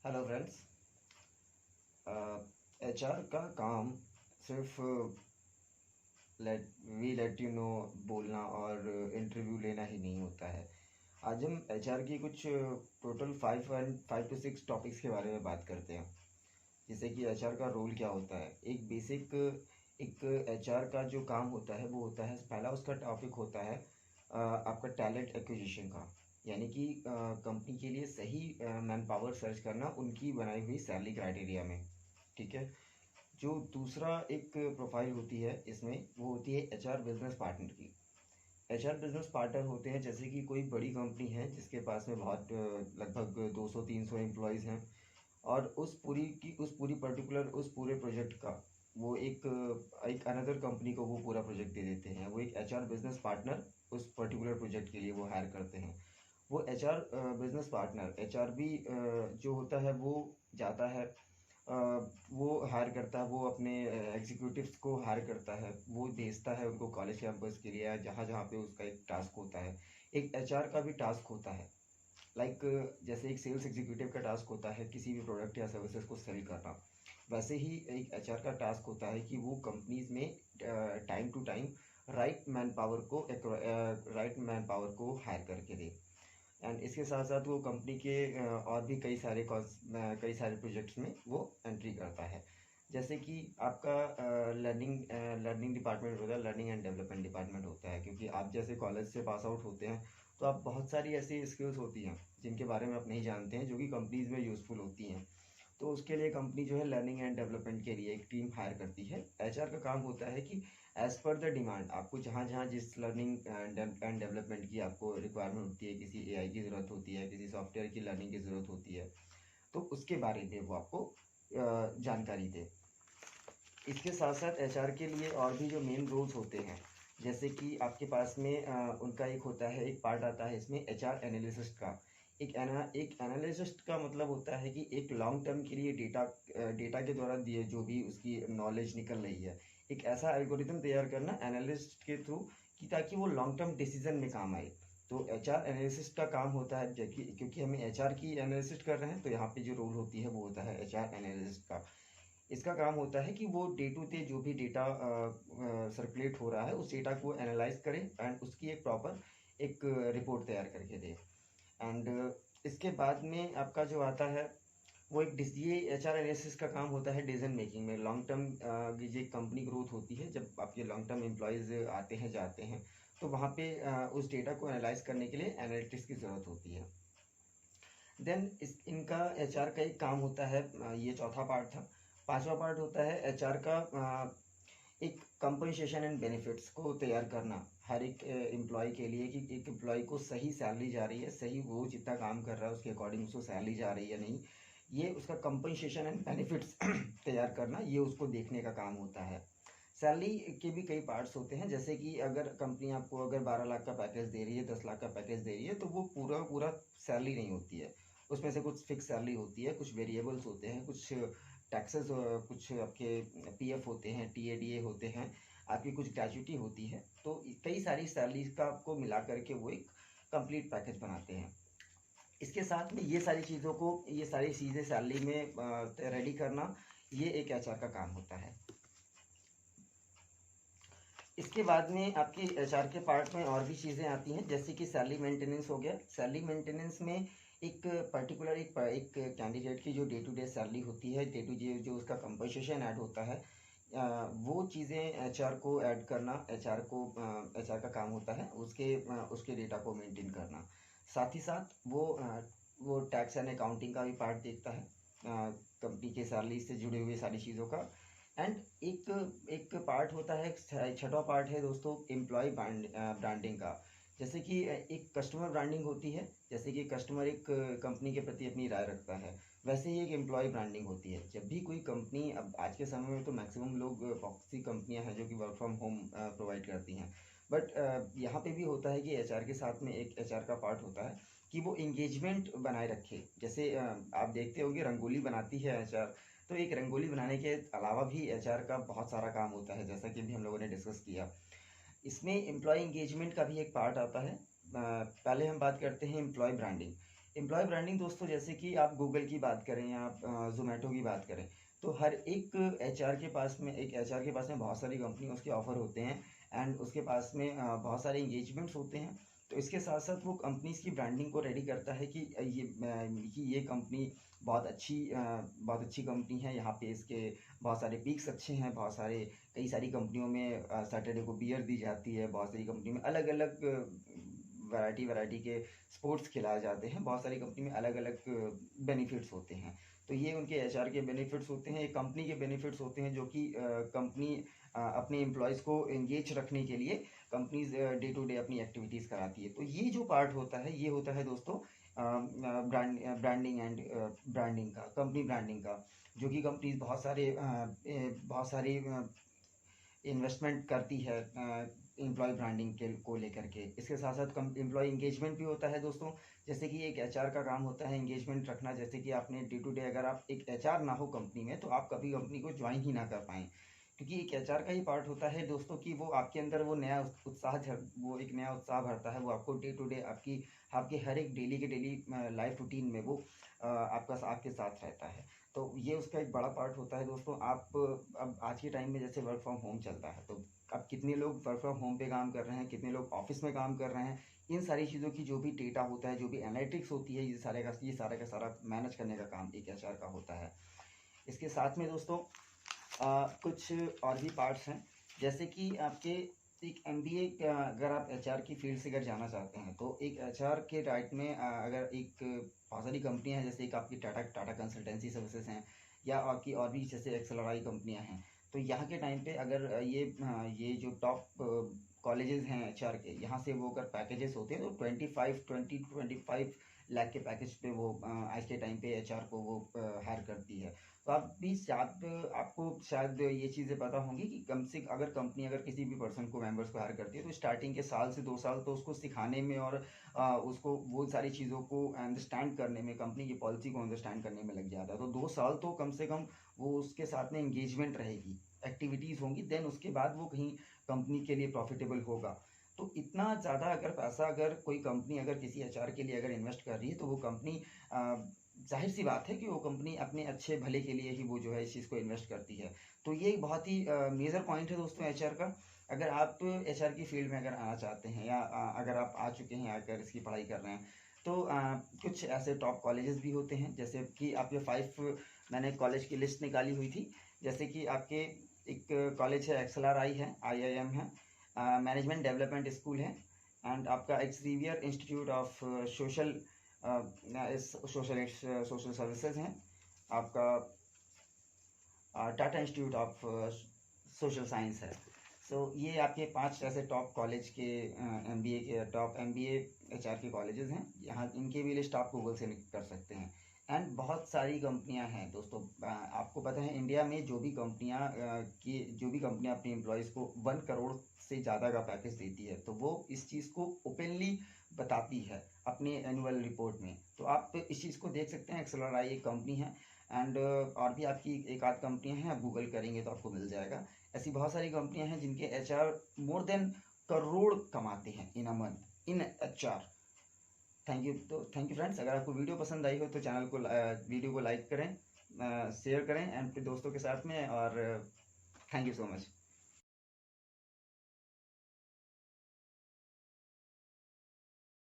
Hello friends. HR का काम सिर्फ लेट लेट यू नो बोलना और इंटरव्यू लेना ही नहीं होता है। आज हम एचआर की कुछ टोटल 5 to 6 टॉपिक्स के बारे में बात करते हैं। जैसे कि एचआर का रोल क्या होता है। एक एचआर का जो काम होता है वो होता है, पहला उसका टॉपिक होता है आपका टैलेंट एक्विजिशन का, यानी कि कंपनी के लिए सही मैन पावर सर्च करना उनकी बनाई हुई सैलरी क्राइटेरिया में। ठीक है। जो दूसरा एक प्रोफाइल होती है इसमें, वो होती है एचआर बिजनेस पार्टनर की। एचआर बिजनेस पार्टनर होते हैं जैसे कि कोई बड़ी कंपनी है जिसके पास में बहुत लगभग 200-300 एम्प्लॉयज़ हैं, और उस पूरी पर्टिकुलर उस पूरे प्रोजेक्ट का वो एक अनदर कंपनी को वो पूरा प्रोजेक्ट दे देते हैं। वो एक एचआर बिजनेस पार्टनर उस पर्टिकुलर प्रोजेक्ट के लिए वो हायर करते हैं। वो एचआर बिजनेस पार्टनर एचआरबी जो होता है वो जाता है, वो हायर करता है, वो अपने एग्जीक्यूटिव्स को हायर करता है, वो भेजता है उनको कॉलेज कैंपस के लिए या जहाँ जहाँ पे उसका एक टास्क होता है। एक एचआर का भी टास्क होता है, लाइक जैसे एक सेल्स एग्जीक्यूटिव का टास्क होता है किसी भी प्रोडक्ट या सर्विसेज को सेल करना, वैसे ही एक एचआर का टास्क होता है कि वो कंपनीज में time to time right manpower को हायर करके दे। एंड इसके साथ साथ वो कंपनी के और भी कई सारे प्रोजेक्ट्स में वो एंट्री करता है। जैसे कि आपका लर्निंग डिपार्टमेंट होता है, लर्निंग एंड डेवलपमेंट डिपार्टमेंट होता है, क्योंकि आप जैसे कॉलेज से पास आउट होते हैं तो आप बहुत सारी ऐसी स्किल्स होती हैं जिनके बारे में आप नहीं जानते हैं, जो कि कंपनीज में यूज़फुल होती हैं। तो उसके लिए कंपनी जो है लर्निंग एंड डेवलपमेंट के लिए एक टीम हायर करती है। एचआर का काम होता है कि एज पर द डिमांड आपको जहाँ जहाँ जिस लर्निंग एंड डेवलपमेंट की आपको रिक्वायरमेंट होती है, किसी एआई की ज़रूरत होती है, किसी सॉफ्टवेयर की लर्निंग की ज़रूरत होती है, तो उसके बारे में वो आपको जानकारी दे। इसके साथ साथ एचआर के लिए और भी जो मेन रोल्स होते हैं, जैसे कि आपके पास में उनका एक होता है, एक पार्ट आता है इसमें एचआर एनालिसिस्ट का। एक एनालिसिस्ट का मतलब होता है कि एक लॉन्ग टर्म के लिए डेटा के द्वारा दिए जो भी उसकी नॉलेज निकल रही है, एक ऐसा एल्गोरिथम तैयार करना एनालिस्ट के थ्रू, कि ताकि वो लॉन्ग टर्म डिसीजन में काम आए। तो एचआर एनालिसिस्ट का काम होता है, जबकि क्योंकि हमें एचआर की एनालिसिस्ट कर रहे हैं तो यहाँ पे जो रोल होती है वो होता है एचआर एनालिस्ट का। इसका काम होता है कि वो डे टू डे जो भी डेटा सर्कुलेट हो रहा है उस डेटा को एनालाइज करे एंड उसकी एक प्रॉपर एक रिपोर्ट तैयार करके दे। एंड इसके बाद में आपका जो आता है वो ये एचआर एनालिसिस का काम होता है डिसीजन मेकिंग में। लॉन्ग टर्म की जो कंपनी ग्रोथ होती है, जब आपके लॉन्ग टर्म एम्प्लॉयज़ आते हैं जाते हैं, तो वहाँ पे उस डेटा को एनालाइज करने के लिए एनालिटिक्स की ज़रूरत होती है। देन इनका एचआर का एक काम होता है, ये चौथा पार्ट था। पांचवा पार्ट होता है एचआर का एक कंपनसेशन एंड बेनिफिट्स को तैयार करना हर एक एम्प्लॉय के लिए, कि एक एम्प्लॉय को सही सैलरी जा रही है, सही वो जितना काम कर रहा है उसके अकॉर्डिंग उसको सैलरी जा रही है नहीं, ये उसका कंपनसेशन एंड बेनिफिट्स तैयार करना, ये उसको देखने का काम होता है। सैलरी के भी कई पार्ट्स होते हैं, जैसे कि अगर कंपनी आपको अगर 12 लाख का पैकेज दे रही है, 10 लाख का पैकेज दे रही है, तो वो पूरा पूरा सैलरी नहीं होती है। उसमें से कुछ फिक्स सैलरी होती है, कुछ वेरिएबल्स होते हैं, कुछ टैक्सेस, कुछ आपके पीएफ होते हैं, टीएडीए होते हैं, आपकी कुछ ग्रेच्युटी होती है। तो कई सारी सैलरी का आपको मिला करके वो एक कंप्लीट पैकेज बनाते हैं। इसके साथ में ये सारी चीज़ें सैलरी में रेडी करना, ये एक एचआर का काम होता है। इसके बाद में आपकी एचआर के पार्ट में और भी चीज़ें आती हैं, जैसे कि सैलरी मेंटेनेंस हो गया। सैलरी मेंटेनेंस में एक पर्टिकुलर एक कैंडिडेट की जो डे टू डे सैलरी होती है, डे टू डे जो उसका कंपनसेशन ऐड होता है, वो चीज़ें एचआर को ऐड करना, एचआर का काम होता है, उसके डेटा को मेंटेन करना। साथ ही साथ वो टैक्स एंड अकाउंटिंग का भी पार्ट देखता है, कंपनी के सैलरी से जुड़ी हुई सारी चीज़ों का। एंड एक एक पार्ट होता है, छठा पार्ट है दोस्तों, एम्प्लॉय ब्रांडिंग का। जैसे कि एक कस्टमर ब्रांडिंग होती है, जैसे कि कस्टमर एक कंपनी के प्रति अपनी राय रखता है, वैसे ही एक एम्प्लॉय ब्रांडिंग होती है। जब भी कोई कंपनी, अब आज के समय में तो मैक्सिमम लोग, बहुत सी कंपनियां हैं जो कि वर्क फ्रॉम होम प्रोवाइड करती हैं, बट यहाँ पे भी होता है कि एचआर के साथ में एक एचआर का पार्ट होता है कि वो इंगेजमेंट बनाए रखे। जैसे आप देखते होंगे रंगोली बनाती है एचआर, तो एक रंगोली बनाने के अलावा भी एचआर का बहुत सारा काम होता है, जैसा कि अभी हम लोगों ने डिस्कस किया। इसमें एम्प्लॉय इंगेजमेंट का भी एक पार्ट आता है। पहले हम बात करते हैं एम्प्लॉय ब्रांडिंग। एम्प्लॉय ब्रांडिंग दोस्तों, जैसे कि आप गूगल की बात करें या आप ज़ोमैटो की बात करें, तो हर एक एचआर के पास में बहुत सारी कंपनी उसके ऑफ़र होते हैं, एंड उसके पास में बहुत सारे इंगेजमेंट्स होते हैं। तो इसके साथ साथ वो कंपनीज़ की ब्रांडिंग को रेडी करता है कि ये कंपनी बहुत अच्छी कंपनी है। यहाँ पे इसके बहुत सारे पीक्स अच्छे हैं, कई सारी कंपनियों में सैटरडे को बियर दी जाती है, बहुत सारी कंपनी में अलग अलग वैरायटी के स्पोर्ट्स खिलाए जाते हैं, बहुत सारी कंपनी में अलग अलग बेनिफिट्स होते हैं। तो ये उनके एचआर के बेनिफिट्स होते हैं, एक कंपनी के बेनिफिट्स होते हैं, जो कि कंपनी अपने एम्प्लॉयज़ को एंगेज रखने के लिए कंपनीज डे टू डे अपनी एक्टिविटीज़ कराती है। तो ये जो पार्ट होता है, ये होता है दोस्तों ब्रांडिंग का, कंपनी ब्रांडिंग का, जो कि कंपनीज बहुत सारे इन्वेस्टमेंट करती है एम्प्लॉय ब्रांडिंग के को लेकर के। इसके साथ साथ कम एम्प्लॉय इंगेजमेंट भी होता है दोस्तों, जैसे कि एक एचआर का काम होता है इंगेजमेंट रखना। जैसे कि आपने डे टू डे अगर आप एक एचआर ना हो कंपनी में, तो आप कभी कंपनी को ज्वाइन ही ना कर पाएँ, क्योंकि एक एचआर का ही पार्ट होता है दोस्तों कि वो आपके अंदर वो एक नया उत्साह भरता है। वो आपको डे टू डे आपके हर एक डेली के डेली लाइफ रूटीन में वो आपके साथ रहता है। तो ये उसका एक बड़ा पार्ट होता है दोस्तों। आप अब आज के टाइम में जैसे वर्क फ्रॉम होम चलता है, तो अब कितने लोग वर्क फ्रॉम होम पे काम कर रहे हैं, कितने लोग ऑफिस में काम कर रहे हैं। इन सारी चीज़ों की जो भी डेटा होता है, जो भी एनालिटिक्स होती है, ये सारा मैनेज करने का काम एक एचआर का होता है। इसके साथ में दोस्तों कुछ और भी पार्ट्स हैं, जैसे कि आपके एक एमबीए, अगर आप एचआर की फील्ड से अगर जाना चाहते हैं, तो एक एचआर के राइट में अगर बहुत सारी कंपनियां हैं, जैसे एक आपकी टाटा कंसल्टेंसी सर्विसेज हैं, या आपकी और भी जैसे एक्सेलराई कंपनियां हैं। तो यहाँ के टाइम पे अगर ये जो टॉप कॉलेजेस हैं एचआर के, यहाँ से वो अगर पैकेजेस होते हैं, तो 20 to 25 लाख के पैकेज पे वो आज के टाइम पे एचआर को वो हायर करती है। तो आपको शायद ये चीज़ें पता होंगी कि कम से अगर कंपनी अगर किसी भी पर्सन को मेंबर्स को हायर करती है, तो स्टार्टिंग के साल से 2 साल तो उसको सिखाने में और उसको वो सारी चीज़ों को अंडरस्टैंड करने में, कंपनी की पॉलिसी को अंडरस्टैंड करने में लग जाता है। तो 2 साल तो कम से कम वो उसके साथ में इंगेजमेंट रहेगी, एक्टिविटीज़ होंगी, देन उसके बाद वो कहीं कंपनी के लिए प्रॉफिटेबल होगा। तो इतना ज़्यादा अगर पैसा अगर कोई कंपनी अगर किसी एचआर के लिए अगर इन्वेस्ट कर रही है, तो वो कंपनी जाहिर सी बात है कि वो कंपनी अपने अच्छे भले के लिए ही वो जो है इस चीज़ को इन्वेस्ट करती है। तो ये एक बहुत ही मेजर पॉइंट है दोस्तों एचआर का। अगर आप एचआर की फील्ड में अगर आना चाहते हैं, या अगर आप आ चुके हैं, आकर इसकी पढ़ाई कर रहे हैं, तो कुछ ऐसे टॉप कॉलेजेस भी होते हैं, जैसे कि आपके 5 मैंने कॉलेज की लिस्ट निकाली हुई थी। जैसे कि आपके एक कॉलेज है, एक्सएलआरआई है, आईआईएम है, मैनेजमेंट डेवलपमेंट स्कूल है, एंड आपका एक्सजेवियर इंस्टीट्यूट ऑफ सोशल सर्विसेज हैं, आपका Tata institute of social science है। सो ये आपके 5 ऐसे टॉप कॉलेज के एमबीए एचआर के कॉलेजेस हैं। यहाँ इनके भी लिस्ट आप गूगल से कर सकते हैं। एंड बहुत सारी कंपनियां हैं दोस्तों, आपको पता है इंडिया में जो भी कंपनियां अपने एम्प्लॉयज़ को 1 करोड़ से ज़्यादा का पैकेज देती है, तो वो इस चीज़ को ओपनली बताती है अपने एनुअल रिपोर्ट में। तो आप इस चीज़ को देख सकते हैं। एक्सेलराई एक कंपनी है, एंड और भी आपकी एक आध कंपनियां हैं, आप गूगल करेंगे तो आपको मिल जाएगा। ऐसी बहुत सारी कंपनियां हैं जिनके एचआर मोर देन करोड़ कमाते हैं in a month in HR. Thank you friends. अगर आपको वीडियो पसंद आई हो तो वीडियो को लाइक करें, शेयर करें एंड फिर दोस्तों के साथ में, और थैंक यू सो मच।